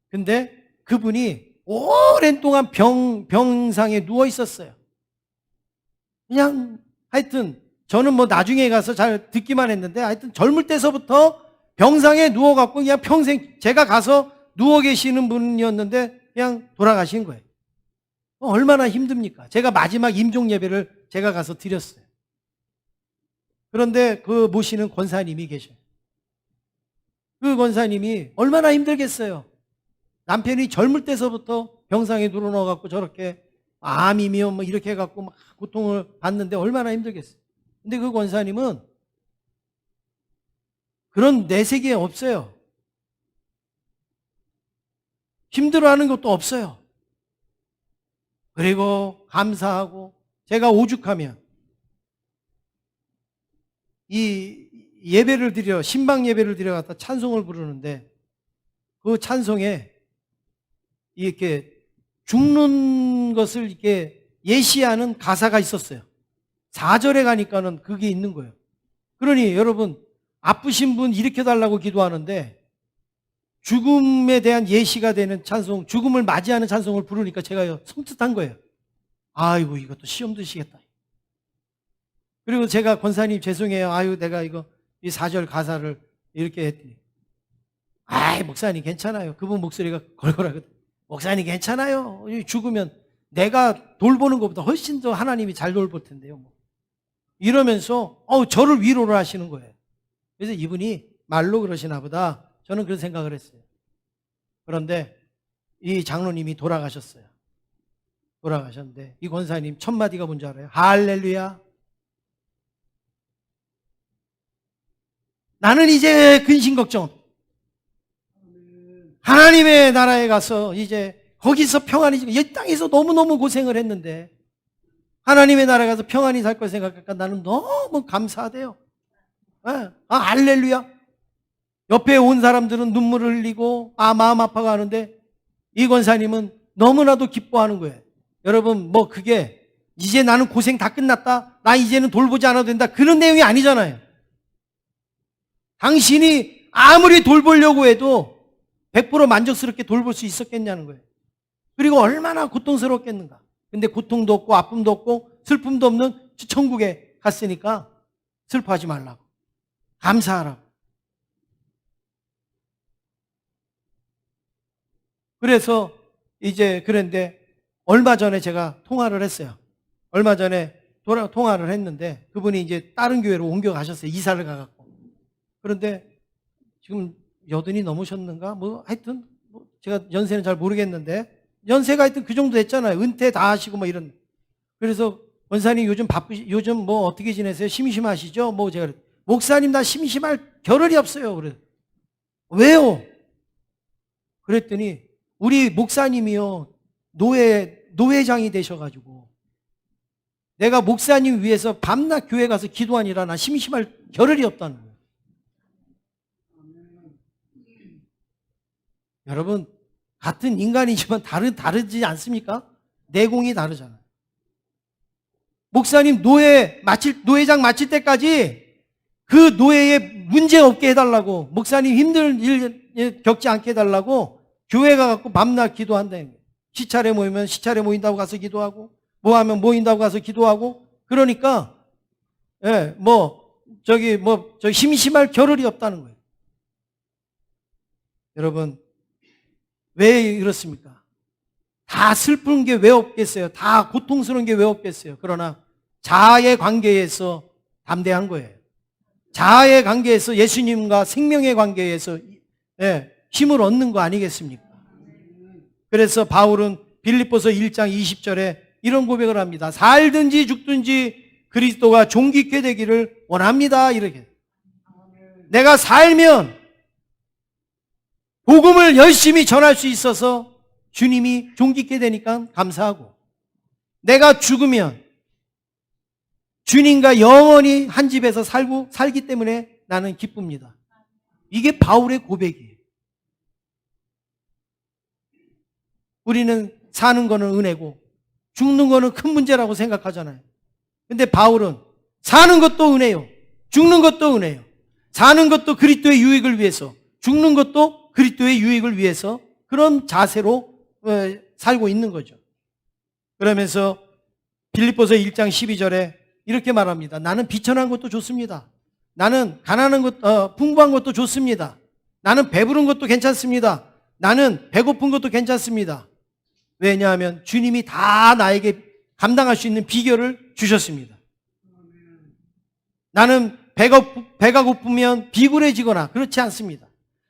근데 그분이 오랜 동안 병상에 누워 있었어요. 그냥 하여튼 저는 뭐 나중에 가서 잘 듣기만 했는데 하여튼 젊을 때서부터 병상에 누워갖고 그냥 평생 제가 가서 누워 계시는 분이었는데 그냥 돌아가신 거예요. 얼마나 힘듭니까? 제가 마지막 임종 예배를 제가 가서 드렸어요. 그런데 그 모시는 권사님이 계셔요. 그 권사님이 얼마나 힘들겠어요. 남편이 젊을 때서부터 병상에 누워놓아갖고 저렇게 암이며 뭐 이렇게 해갖고 막 고통을 받는데 얼마나 힘들겠어요. 근데 그 권사님은 그런 내색이 없어요. 힘들어하는 것도 없어요. 그리고 감사하고 제가 오죽하면 이 예배를 드려, 신방 예배를 드려 갖다 찬송을 부르는데 그 찬송에 이렇게 죽는 것을 이렇게 예시하는 가사가 있었어요. 4절에 가니까는 그게 있는 거예요. 그러니 여러분, 아프신 분 일으켜 달라고 기도하는데 죽음에 대한 예시가 되는 찬송, 죽음을 맞이하는 찬송을 부르니까 제가 섬뜩한 거예요. 아이고, 이것도 시험 드시겠다. 그리고 제가 권사님 죄송해요. 아유, 내가 이 4절 가사를 이렇게 했더니, 아이, 목사님 괜찮아요. 그분 목소리가 걸걸하거든. 목사님 괜찮아요. 죽으면 내가 돌보는 것보다 훨씬 더 하나님이 잘 돌볼 텐데요. 뭐. 이러면서 저를 위로를 하시는 거예요. 그래서 이분이 말로 그러시나 보다. 저는 그런 생각을 했어요. 그런데 이 장로님이 돌아가셨어요. 돌아가셨는데 이 권사님 첫 마디가 뭔지 알아요? 할렐루야. 나는 이제 근심 걱정. 하나님의 나라에 가서 이제 거기서 평안히, 이 땅에서 너무너무 고생을 했는데 하나님의 나라에 가서 평안히 살 걸 생각하니까 나는 너무 감사하대요. 할렐루야. 옆에 온 사람들은 눈물을 흘리고 마음 아파가 하는데 이 권사님은 너무나도 기뻐하는 거예요. 여러분, 그게 이제 나는 고생 다 끝났다, 나 이제는 돌보지 않아도 된다, 그런 내용이 아니잖아요. 당신이 아무리 돌보려고 해도 100% 만족스럽게 돌볼 수 있었겠냐는 거예요. 그리고 얼마나 고통스럽겠는가. 근데 고통도 없고 아픔도 없고 슬픔도 없는 천국에 갔으니까 슬퍼하지 말라고, 감사하라고. 그래서 이제 그런데 얼마 전에 제가 통화를 했어요. 얼마 전에 통화를 했는데 그분이 이제 다른 교회로 옮겨가셨어요. 이사를 가갖고. 그런데 지금 80이 넘으셨는가? 하여튼 제가 연세는 잘 모르겠는데 연세가 하여튼 그 정도 됐잖아요. 은퇴 다 하시고 이런. 그래서 원사님 요즘 어떻게 지내세요? 심심하시죠? 제가 목사님 나 심심할 겨를이 없어요. 그래. 왜요? 그랬더니 우리 목사님이요 노회장이 되셔가지고 내가 목사님 위해서 밤낮 교회 가서 기도하니라 나 심심할 겨를이 없다는 거예요. 여러분, 같은 인간이지만 다르지 않습니까? 내공이 다르잖아요. 목사님 노회장 마칠 때까지 그 노예에 문제 없게 해달라고, 목사님 힘든 일 겪지 않게 해달라고 교회 가갖고 밤낮 기도한다는 거예요. 시차례 모이면 시차례 모인다고 가서 기도하고, 하면 모인다고 가서 기도하고, 그러니까, 저기 심심할 겨를이 없다는 거예요. 여러분, 왜 이렇습니까? 다 슬픈 게 왜 없겠어요? 다 고통스러운 게 왜 없겠어요? 그러나 자아의 관계에서 담대한 거예요. 자아의 관계에서 예수님과 생명의 관계에서 힘을 얻는 거 아니겠습니까? 그래서 바울은 빌립보서 1장 20절에 이런 고백을 합니다. 살든지 죽든지 그리스도가 존귀케 되기를 원합니다. 이렇게. 내가 살면 복음을 열심히 전할 수 있어서 주님이 존귀케 되니까 감사하고, 내가 죽으면 주님과 영원히 한 집에서 살기 때문에 나는 기쁩니다. 이게 바울의 고백이에요. 우리는 사는 거는 은혜고 죽는 거는 큰 문제라고 생각하잖아요. 근데 바울은 사는 것도 은혜요, 죽는 것도 은혜요. 사는 것도 그리스도의 유익을 위해서, 죽는 것도 그리스도의 유익을 위해서 그런 자세로 살고 있는 거죠. 그러면서 빌립보서 1장 12절에 이렇게 말합니다. 나는 비천한 것도 좋습니다. 나는 가난한 것, 풍부한 것도 좋습니다. 나는 배부른 것도 괜찮습니다. 나는 배고픈 것도 괜찮습니다. 왜냐하면 주님이 다 나에게 감당할 수 있는 비결을 주셨습니다. 나는 배가 고프면 비굴해지거나 그렇지 않습니다.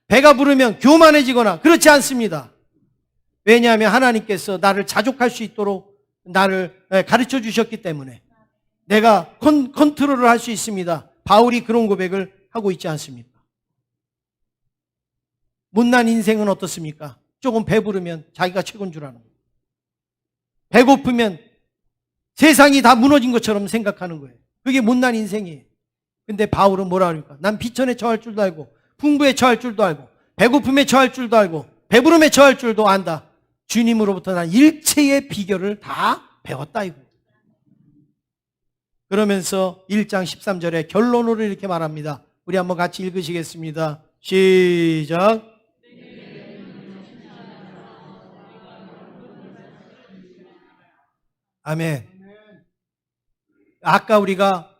배가 부르면 교만해지거나 그렇지 않습니다. 왜냐하면 하나님께서 나를 자족할 수 있도록 나를 가르쳐 주셨기 때문에 내가 컨트롤을 할 수 있습니다. 바울이 그런 고백을 하고 있지 않습니까? 못난 인생은 어떻습니까? 조금 배부르면 자기가 최고인 줄 아는 거예요. 배고프면 세상이 다 무너진 것처럼 생각하는 거예요. 그게 못난 인생이에요. 근데 바울은 뭐라 그럴까? 난 비천에 처할 줄도 알고 풍부에 처할 줄도 알고 배고픔에 처할 줄도 알고 배부름에 처할 줄도 안다. 주님으로부터 난 일체의 비결을 다 배웠다 이거. 그러면서 1장 13절에 결론으로 이렇게 말합니다. 우리 한번 같이 읽으시겠습니다. 시작. 아멘. 아까 우리가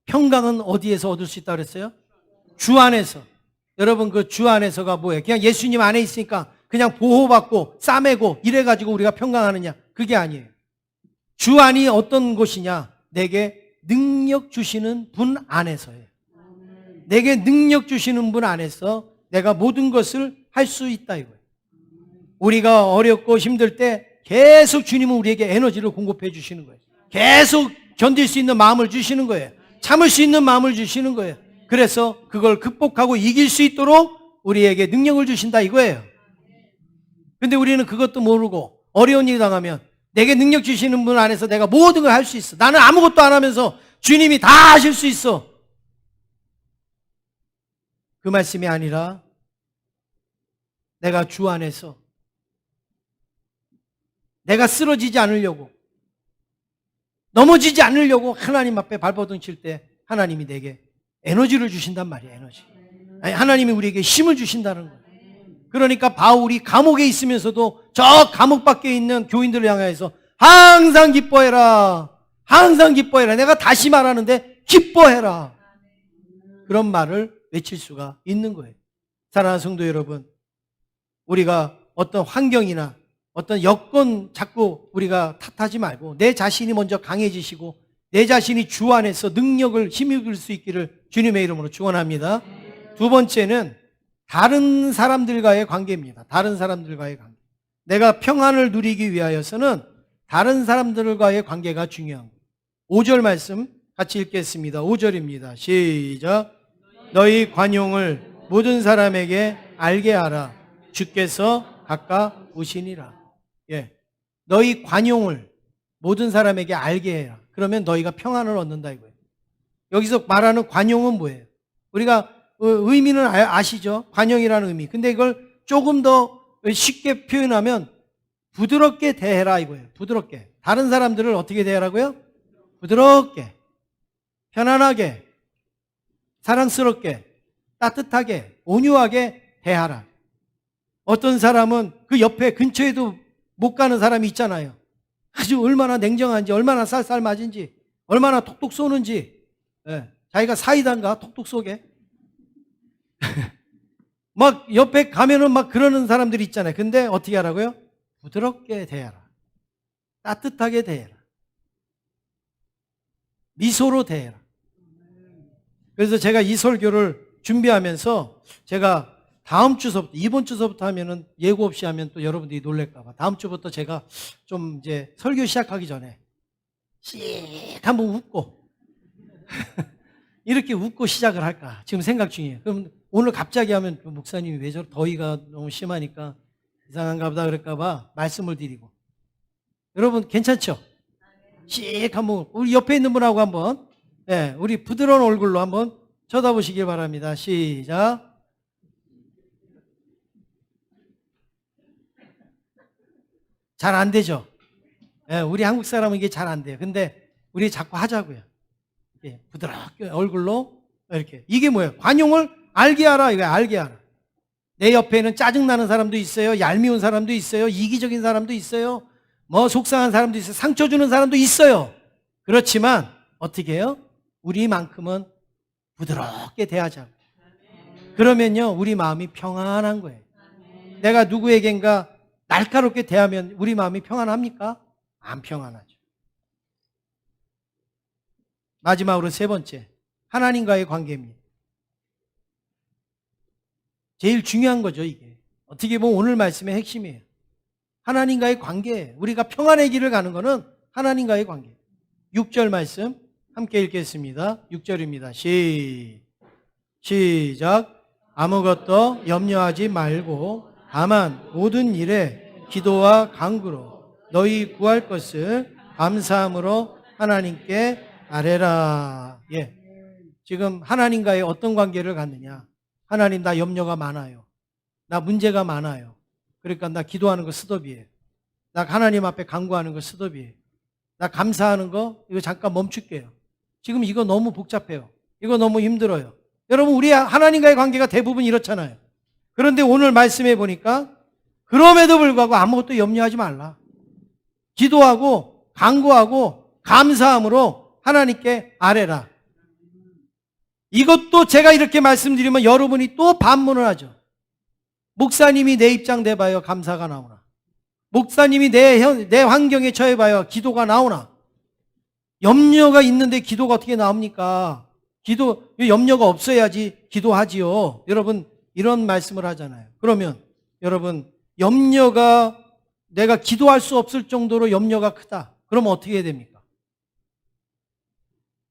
평강은 어디에서 얻을 수 있다고 그랬어요? 주 안에서. 여러분 그 주 안에서가 뭐예요? 그냥 예수님 안에 있으니까 그냥 보호받고 싸매고 이래가지고 우리가 평강하느냐? 그게 아니에요. 주 안이 어떤 곳이냐? 내게 능력 주시는 분 안에서예요. 내게 능력 주시는 분 안에서 내가 모든 것을 할 수 있다 이거예요. 우리가 어렵고 힘들 때 계속 주님은 우리에게 에너지를 공급해 주시는 거예요. 계속 견딜 수 있는 마음을 주시는 거예요. 참을 수 있는 마음을 주시는 거예요. 그래서 그걸 극복하고 이길 수 있도록 우리에게 능력을 주신다 이거예요. 근데 우리는 그것도 모르고 어려운 일 당하면 내게 능력 주시는 분 안에서 내가 모든 걸 할 수 있어. 나는 아무것도 안 하면서 주님이 다 하실 수 있어. 그 말씀이 아니라 내가 주 안에서 내가 쓰러지지 않으려고 넘어지지 않으려고 하나님 앞에 발버둥 칠 때 하나님이 내게 에너지를 주신단 말이에요. 에너지. 아니, 하나님이 우리에게 힘을 주신다는 거예요. 그러니까 바울이 감옥에 있으면서도 저 감옥 밖에 있는 교인들을 향해서 항상 기뻐해라. 항상 기뻐해라. 내가 다시 말하는데 기뻐해라. 그런 말을 외칠 수가 있는 거예요. 사랑하는 성도 여러분, 우리가 어떤 환경이나 어떤 여건 자꾸 우리가 탓하지 말고 내 자신이 먼저 강해지시고 내 자신이 주 안에서 능력을 힘입을 수 있기를 주님의 이름으로 축원합니다. 두 번째는 다른 사람들과의 관계입니다. 다른 사람들과의 관계. 내가 평안을 누리기 위하여서는 다른 사람들과의 관계가 중요한 거예요. 5절 말씀 같이 읽겠습니다. 5절입니다. 시작. 너희 관용을 모든 사람에게 알게 하라. 주께서 가까우시니라. 예. 너희 관용을 모든 사람에게 알게 해라. 그러면 너희가 평안을 얻는다 이거예요. 여기서 말하는 관용은 뭐예요? 우리가 의미는 아시죠? 관용이라는 의미. 근데 이걸 조금 더 쉽게 표현하면 부드럽게 대해라 이거예요. 부드럽게. 다른 사람들을 어떻게 대하라고요? 부드럽게, 편안하게, 사랑스럽게, 따뜻하게, 온유하게 대하라. 어떤 사람은 그 옆에 근처에도 못 가는 사람이 있잖아요. 아주 얼마나 냉정한지, 얼마나 쌀쌀맞은지, 얼마나 톡톡 쏘는지. 예, 자기가 사이다인가 톡톡 쏘게. 막 옆에 가면은 막 그러는 사람들이 있잖아요. 근데 어떻게 하라고요? 부드럽게 대해라. 따뜻하게 대해라. 미소로 대해라. 그래서 제가 이 설교를 준비하면서 제가 다음 주서부터, 이번 주서부터 하면은 예고 없이 하면 또 여러분들이 놀랄까봐. 다음 주부터 제가 좀 이제 설교 시작하기 전에 씩 한번 웃고 이렇게 웃고 시작을 할까 지금 생각 중이에요. 그럼 오늘 갑자기 하면 목사님이 왜 저러 더위가 너무 심하니까 이상한가 보다 그럴까봐 말씀을 드리고. 여러분 괜찮죠? 씩 한번 우리 옆에 있는 분하고 한번 우리 부드러운 얼굴로 한번 쳐다보시길 바랍니다. 시작. 잘 안 되죠? 우리 한국 사람은 이게 잘 안 돼요. 근데 우리 자꾸 하자고요. 부드럽게 얼굴로 이렇게. 이게 뭐예요? 관용을 알게 하라. 이거 알게 하라. 내 옆에는 짜증나는 사람도 있어요. 얄미운 사람도 있어요. 이기적인 사람도 있어요. 뭐 속상한 사람도 있어요. 상처 주는 사람도 있어요. 그렇지만 어떻게 해요? 우리만큼은 부드럽게 대하자. 그러면요 우리 마음이 평안한 거예요. 내가 누구에겐가 날카롭게 대하면 우리 마음이 평안합니까? 안 평안하죠. 마지막으로 세 번째, 하나님과의 관계입니다. 제일 중요한 거죠, 이게. 어떻게 보면 오늘 말씀의 핵심이에요. 하나님과의 관계. 우리가 평안의 길을 가는 거는 하나님과의 관계. 6절 말씀 함께 읽겠습니다. 6절입니다. 시작. 아무것도 염려하지 말고 다만 모든 일에 기도와 간구로 너희 구할 것을 감사함으로 하나님께 아뢰라. 예. 지금 하나님과의 어떤 관계를 갖느냐? 하나님 나 염려가 많아요. 나 문제가 많아요. 그러니까 나 기도하는 거 스톱이에요. 나 하나님 앞에 간구하는 거 스톱이에요. 나 감사하는 거 이거 잠깐 멈출게요. 지금 이거 너무 복잡해요. 이거 너무 힘들어요. 여러분 우리 하나님과의 관계가 대부분 이렇잖아요. 그런데 오늘 말씀해 보니까 그럼에도 불구하고 아무것도 염려하지 말라. 기도하고 간구하고 감사함으로 하나님께 아뢰라. 이것도 제가 이렇게 말씀드리면 여러분이 또 반문을 하죠. 목사님이 내 입장 내봐요, 감사가 나오나? 목사님이 내 환경에 처해봐요, 기도가 나오나? 염려가 있는데 기도가 어떻게 나옵니까? 염려가 없어야지 기도하지요. 여러분, 이런 말씀을 하잖아요. 그러면 여러분, 내가 기도할 수 없을 정도로 염려가 크다. 그러면 어떻게 해야 됩니까?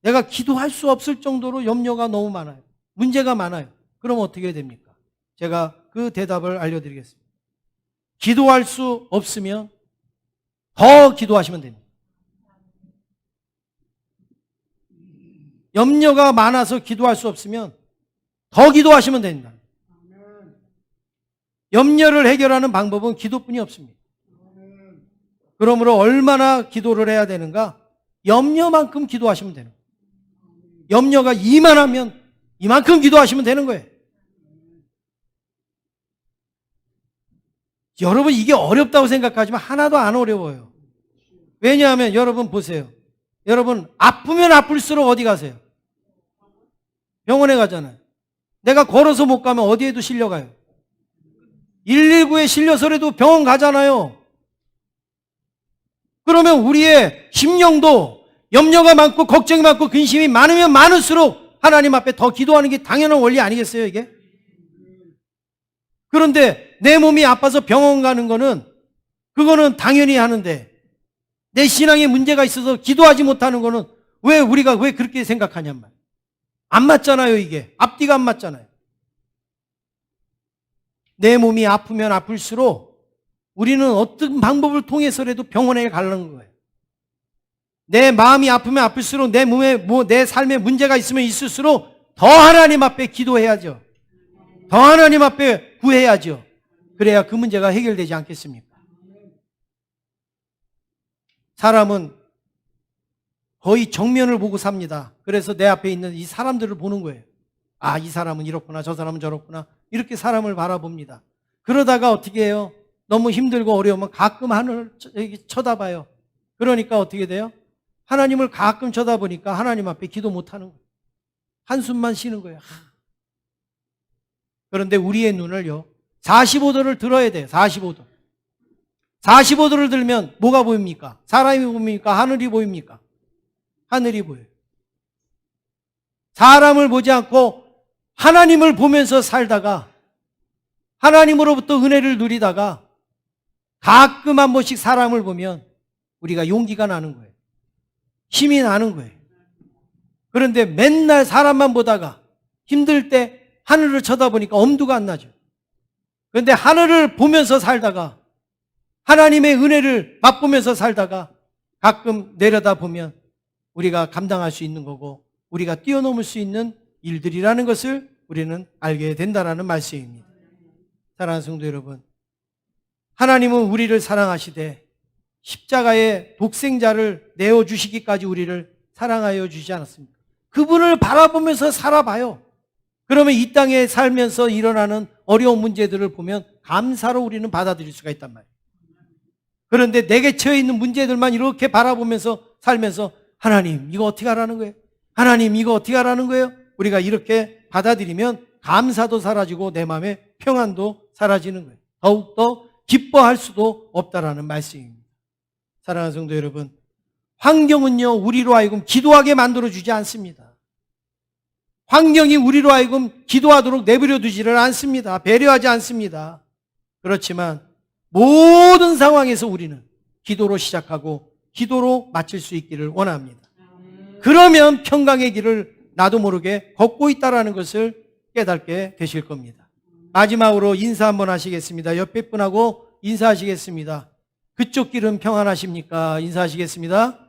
내가 기도할 수 없을 정도로 염려가 너무 많아요. 문제가 많아요. 그러면 어떻게 해야 됩니까? 제가 그 대답을 알려드리겠습니다. 기도할 수 없으면 더 기도하시면 됩니다. 염려가 많아서 기도할 수 없으면 더 기도하시면 됩니다. 염려를 해결하는 방법은 기도뿐이 없습니다. 그러므로 얼마나 기도를 해야 되는가? 염려만큼 기도하시면 되는 거예요. 염려가 이만하면 이만큼 기도하시면 되는 거예요. 여러분, 이게 어렵다고 생각하지만 하나도 안 어려워요. 왜냐하면 여러분 보세요. 여러분 아프면 아플수록 어디 가세요? 병원에 가잖아요. 내가 걸어서 못 가면 어디에도 실려가요. 119에 실려서라도 병원 가잖아요. 그러면 우리의 심령도 염려가 많고 걱정이 많고 근심이 많으면 많을수록 하나님 앞에 더 기도하는 게 당연한 원리 아니겠어요, 이게? 그런데 내 몸이 아파서 병원 가는 그거는 당연히 하는데, 내 신앙에 문제가 있어서 기도하지 못하는 거는 우리가 왜 그렇게 생각하냔 말이에요. 안 맞잖아요, 이게. 앞뒤가 안 맞잖아요. 내 몸이 아프면 아플수록 우리는 어떤 방법을 통해서라도 병원에 가려는 거예요. 내 마음이 아프면 아플수록 내 몸에 내 삶에 문제가 있으면 있을수록 더 하나님 앞에 기도해야죠. 더 하나님 앞에 구해야죠. 그래야 그 문제가 해결되지 않겠습니까? 사람은 거의 정면을 보고 삽니다. 그래서 내 앞에 있는 이 사람들을 보는 거예요. 아, 이 사람은 이렇구나, 저 사람은 저렇구나. 이렇게 사람을 바라봅니다. 그러다가 어떻게 해요? 너무 힘들고 어려우면 가끔 하늘을 쳐다봐요. 그러니까 어떻게 돼요? 하나님을 가끔 쳐다보니까 하나님 앞에 기도 못하는 거예요. 한숨만 쉬는 거예요. 그런데 우리의 눈을요, 45도를 들어야 돼요. 45도. 45도를 들면 뭐가 보입니까? 사람이 보입니까? 하늘이 보입니까? 하늘이 보여요. 사람을 보지 않고 하나님을 보면서 살다가 하나님으로부터 은혜를 누리다가 가끔 한 번씩 사람을 보면 우리가 용기가 나는 거예요. 힘이 나는 거예요. 그런데 맨날 사람만 보다가 힘들 때 하늘을 쳐다보니까 엄두가 안 나죠. 그런데 하늘을 보면서 살다가 하나님의 은혜를 맛보면서 살다가 가끔 내려다보면 우리가 감당할 수 있는 거고 우리가 뛰어넘을 수 있는 일들이라는 것을 우리는 알게 된다는 말씀입니다. 사랑하는 성도 여러분, 하나님은 우리를 사랑하시되 십자가의 독생자를 내어주시기까지 우리를 사랑하여 주지 않았습니까? 그분을 바라보면서 살아봐요. 그러면 이 땅에 살면서 일어나는 어려운 문제들을 보면 감사로 우리는 받아들일 수가 있단 말이에요. 그런데 내게 처해 있는 문제들만 이렇게 바라보면서 살면서 하나님 이거 어떻게 하라는 거예요? 하나님 이거 어떻게 하라는 거예요? 우리가 이렇게 받아들이면 감사도 사라지고 내 마음의 평안도 사라지는 거예요. 더욱더 기뻐할 수도 없다라는 말씀입니다. 사랑하는 성도 여러분, 환경은요 우리로 하여금 기도하게 만들어주지 않습니다. 환경이 우리로 하여금 기도하도록 내버려 두지를 않습니다. 배려하지 않습니다. 그렇지만 모든 상황에서 우리는 기도로 시작하고 기도로 마칠 수 있기를 원합니다. 그러면 평강의 길을 나도 모르게 걷고 있다는 것을 깨닫게 되실 겁니다. 마지막으로 인사 한번 하시겠습니다. 옆에 분하고 인사하시겠습니다. 그쪽 길은 평안하십니까? 인사하시겠습니다.